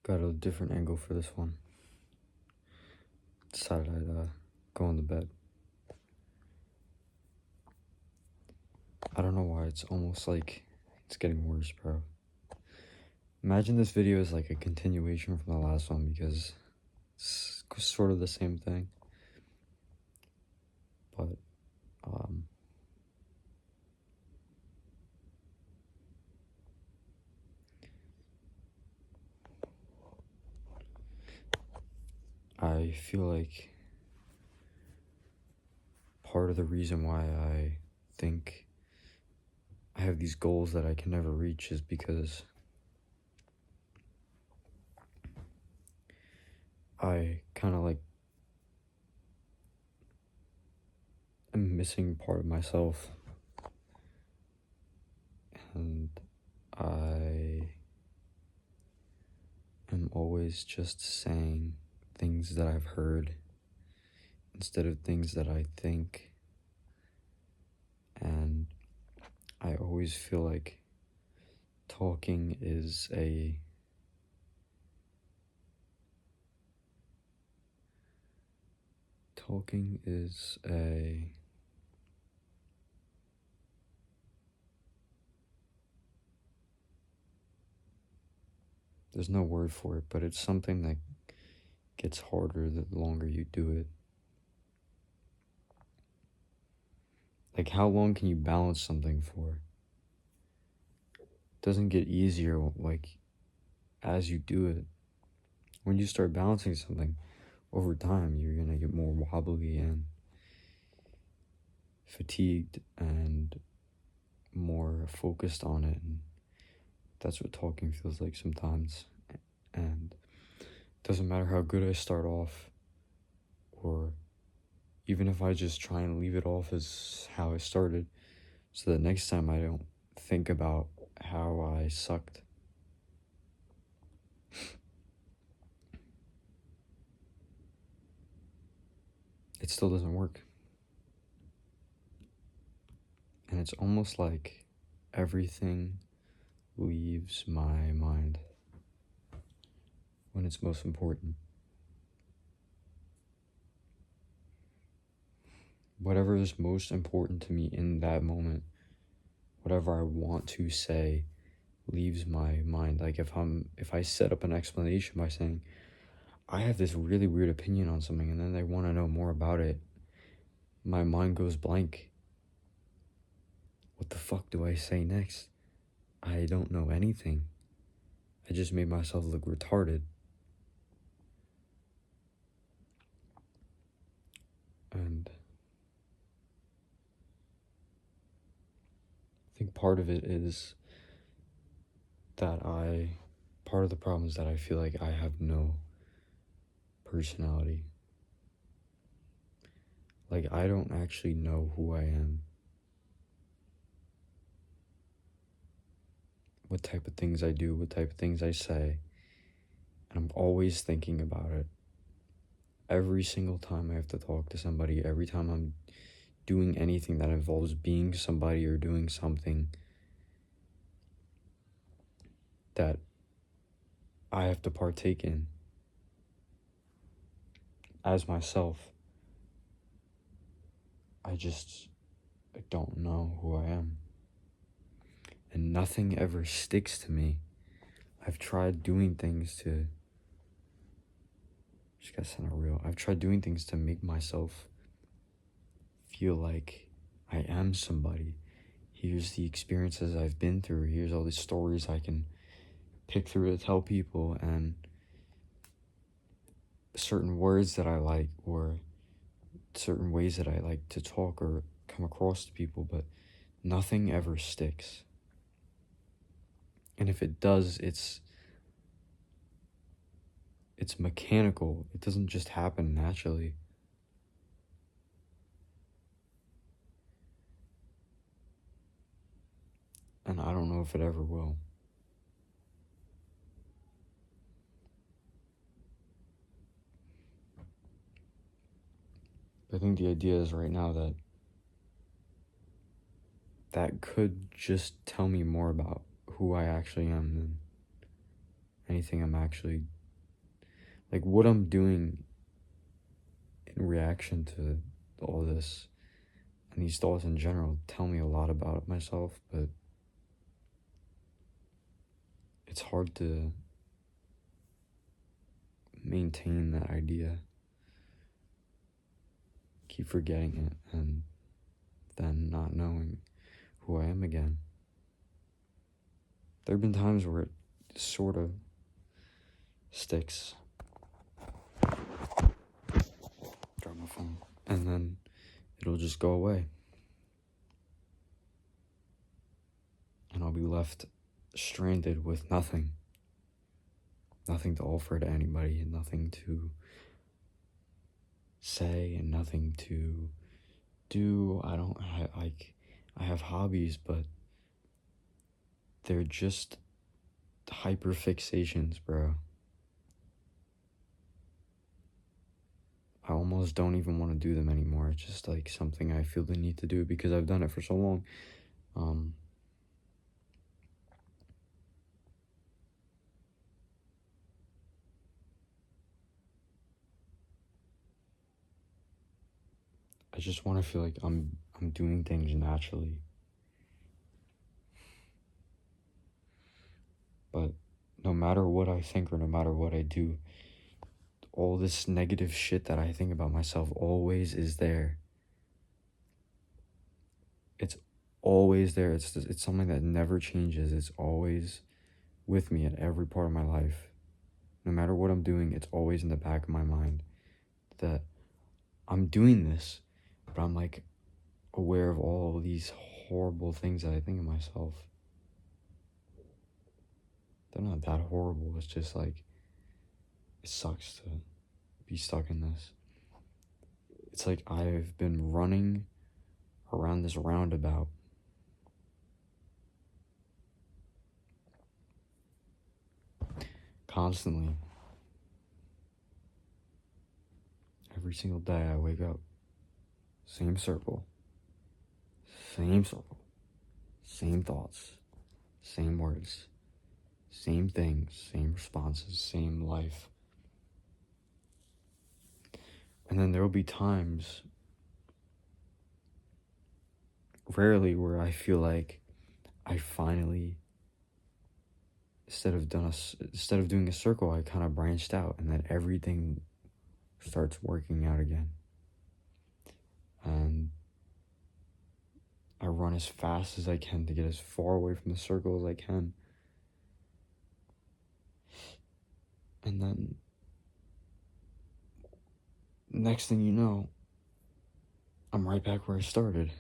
Got a different angle for this one. Decided I'd go on the bed. I don't know why, it's almost like it's getting worse, bro. Imagine this video is like a continuation from the last one because it's sort of the same thing. But, I feel like part of the reason why I think I have these goals that I can never reach is because I kind of like am missing part of myself, and I am always just saying things that I've heard instead of things that I think, and I always feel like talking is a there's no word for it, but it's something that gets harder the longer you do it. Like, how long can you balance something for? It doesn't get easier, like, as you do it. When you start balancing something, over time, you're gonna get more wobbly and fatigued and more focused on it, and that's what talking feels like sometimes. And it doesn't matter how good I start off, or even if I just try and leave it off as how I started, so that next time I don't think about how I sucked. It still doesn't work. And it's almost like everything leaves my mind when it's most important. Whatever is most important to me in that moment, whatever I want to say, leaves my mind. Like, if I set up an explanation by saying, I have this really weird opinion on something, and then they want to know more about it, my mind goes blank. What the fuck do I say next? I don't know anything. I just made myself look retarded. And I think part of it is that part of the problem is that I feel like I have no personality. Like, I don't actually know who I am, what type of things I do, what type of things I say, and I'm always thinking about it. Every single time I have to talk to somebody, every time I'm doing anything that involves being somebody or doing something that I have to partake in as myself, I don't know who I am. And nothing ever sticks to me. I've tried doing things to, I've tried doing things to make myself feel like I am somebody. Here's the experiences I've been through. Here's all the stories I can pick through to tell people, and certain words that I like, or certain ways that I like to talk or come across to people, but nothing ever sticks. And if it does, it's mechanical. It doesn't just happen naturally. And I don't know if it ever will. I think the idea is right now that could just tell me more about who I actually am than anything I'm actually like what I'm doing in reaction to all this and these thoughts in general tell me a lot about myself, but it's hard to maintain that idea. Keep forgetting it and then not knowing who I am again. There have been times where it sort of sticks. Drop my phone. And then it'll just go away. And I'll be left stranded with nothing. Nothing to offer to anybody and nothing to say and nothing to do. I have hobbies, but they're just hyper fixations, bro. I almost don't even want to do them anymore. It's just like something I feel the need to do because I've done it for so long. I just want to feel like I'm doing things naturally. But no matter what I think or no matter what I do, all this negative shit that I think about myself always is there. It's always there. It's something that never changes. It's always with me at every part of my life. No matter what I'm doing, it's always in the back of my mind that I'm doing this, but I'm like aware of all these horrible things that I think of myself. They're not that horrible. It's just like, it sucks to be stuck in this. It's like I've been running around this roundabout constantly. Every single day I wake up, same circle, same thoughts, same words, same things, same responses, same life. And then there will be times, rarely, where I feel like I finally, instead of doing a circle, I kind of branched out, and then everything starts working out again. And I run as fast as I can to get as far away from the circle as I can. And then, next thing you know, I'm right back where I started.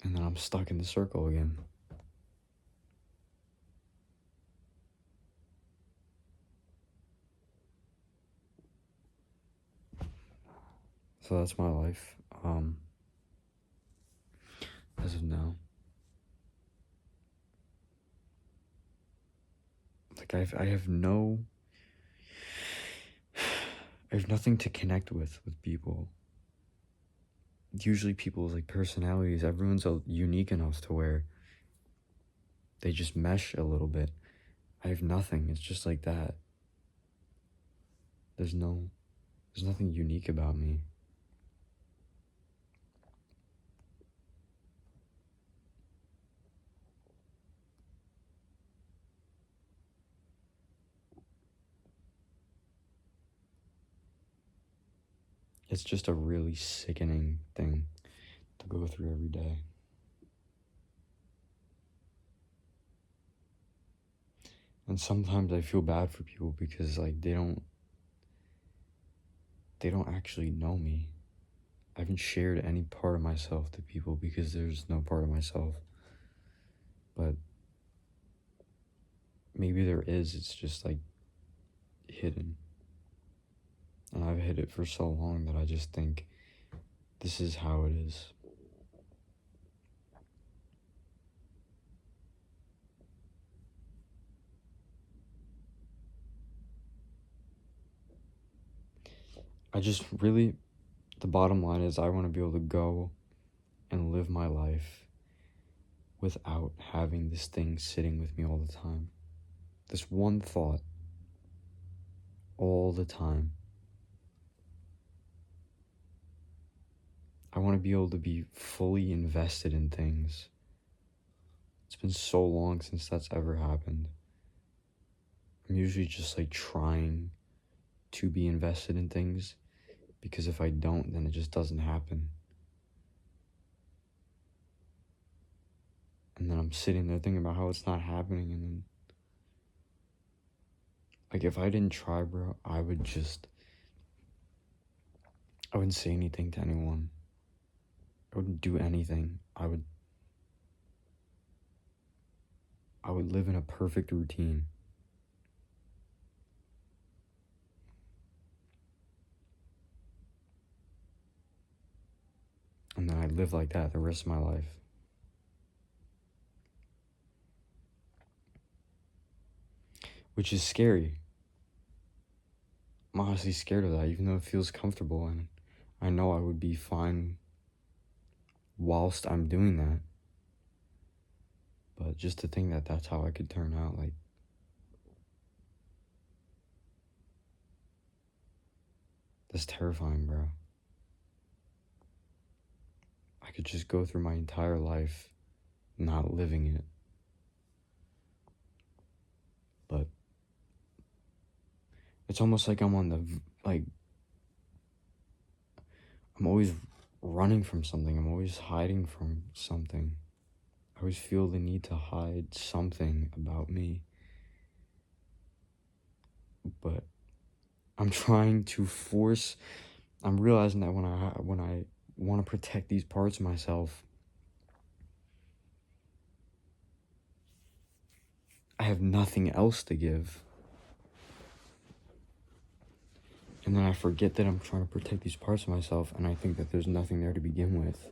And then I'm stuck in the circle again. So that's my life, as of now. Like I have nothing to connect with people. Usually people's like personalities, everyone's unique enough to where they just mesh a little bit. I have nothing. It's just like that. There's nothing unique about me. It's just a really sickening thing to go through every day. And sometimes I feel bad for people because like they don't actually know me. I haven't shared any part of myself to people because there's no part of myself. But maybe there is, it's just like hidden. And I've hid it for so long that I just think this is how it is. I just really, the bottom line is I want to be able to go and live my life without having this thing sitting with me all the time. This one thought all the time. I want to be able to be fully invested in things. It's been so long since that's ever happened. I'm usually just like trying to be invested in things, because if I don't, then it just doesn't happen. And then I'm sitting there thinking about how it's not happening, and then, like, if I didn't try, bro, I wouldn't say anything to anyone. I wouldn't do anything. I would live in a perfect routine. And then I'd live like that the rest of my life. Which is scary. I'm honestly scared of that, even though it feels comfortable, and I know I would be fine whilst I'm doing that. But just to think that that's how I could turn out, like, that's terrifying, bro. I could just go through my entire life not living it. But it's almost like I'm on the, like, I'm always running from something. I'm always hiding from something. I always feel the need to hide something about me. But I'm trying to force, I'm realizing that when I want to protect these parts of myself, I have nothing else to give. And then I forget that I'm trying to protect these parts of myself, and I think that there's nothing there to begin with.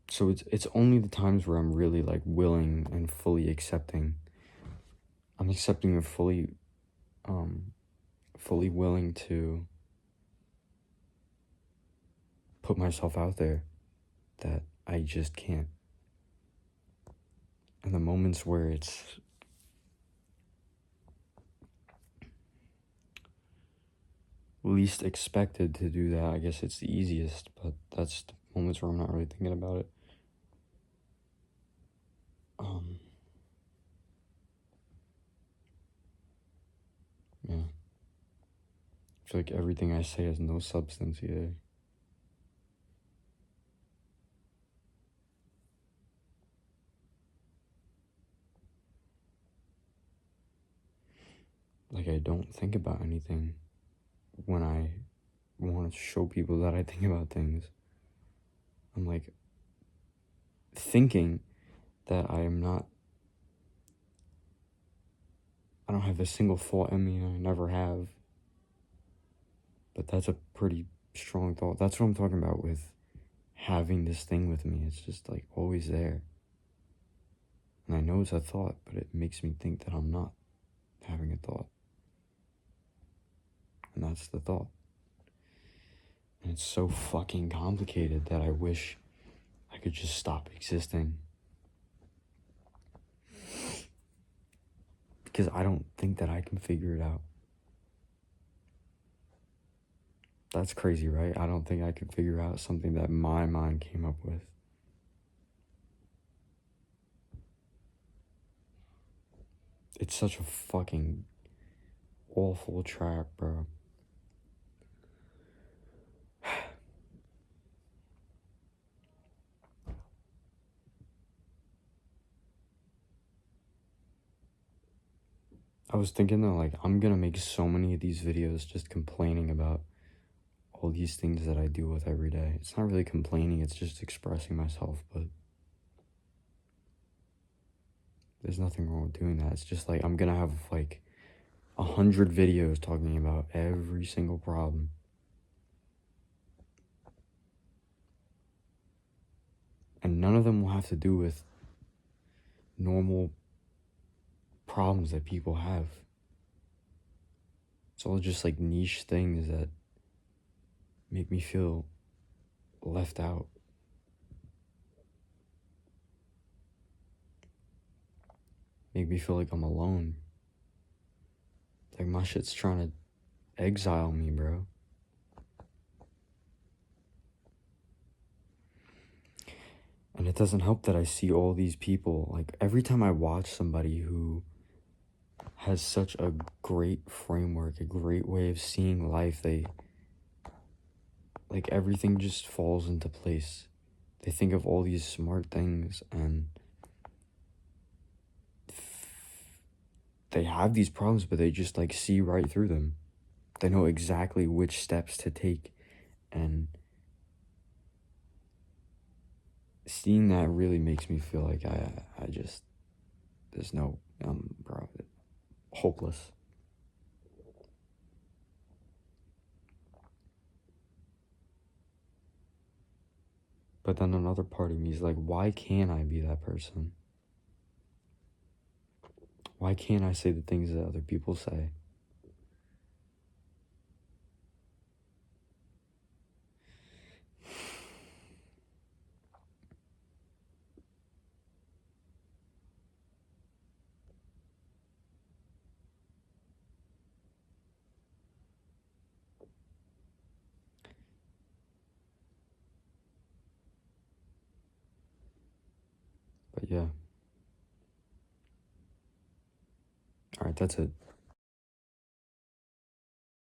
So it's only the times where I'm really, like, willing and fully accepting. I'm accepting and fully willing to put myself out there, that I just can't. And the moments where it's least expected to do that, I guess it's the easiest, but that's the moments where I'm not really thinking about it. Yeah. I feel like everything I say has no substance either. Like, I don't think about anything when I want to show people that I think about things. I'm like thinking that I don't have a single thought in me, and I never have. But that's a pretty strong thought. That's what I'm talking about with having this thing with me. It's just, like, always there. And I know it's a thought, but it makes me think that I'm not having a thought. And that's the thought. And it's so fucking complicated that I wish I could just stop existing. Because I don't think that I can figure it out. That's crazy, right? I don't think I could figure out something that my mind came up with. It's such a fucking awful trap, bro. I was thinking that, like, I'm gonna make so many of these videos just complaining about all these things that I deal with every day. It's not really complaining, it's just expressing myself, but there's nothing wrong with doing that. It's just like, I'm gonna have like 100 videos talking about every single problem. And none of them will have to do with normal problems that people have. It's all just like niche things that make me feel left out. Make me feel like I'm alone. Like my shit's trying to exile me, bro. And it doesn't help that I see all these people. Like every time I watch somebody who has such a great framework, a great way of seeing life, they like everything just falls into place. They think of all these smart things and they have these problems, but they just like see right through them. They know exactly which steps to take, and seeing that really makes me feel like I just, there's no, bro, hopeless. But then another part of me is like, why can't I be that person? Why can't I say the things that other people say? But yeah. Alright, that's it.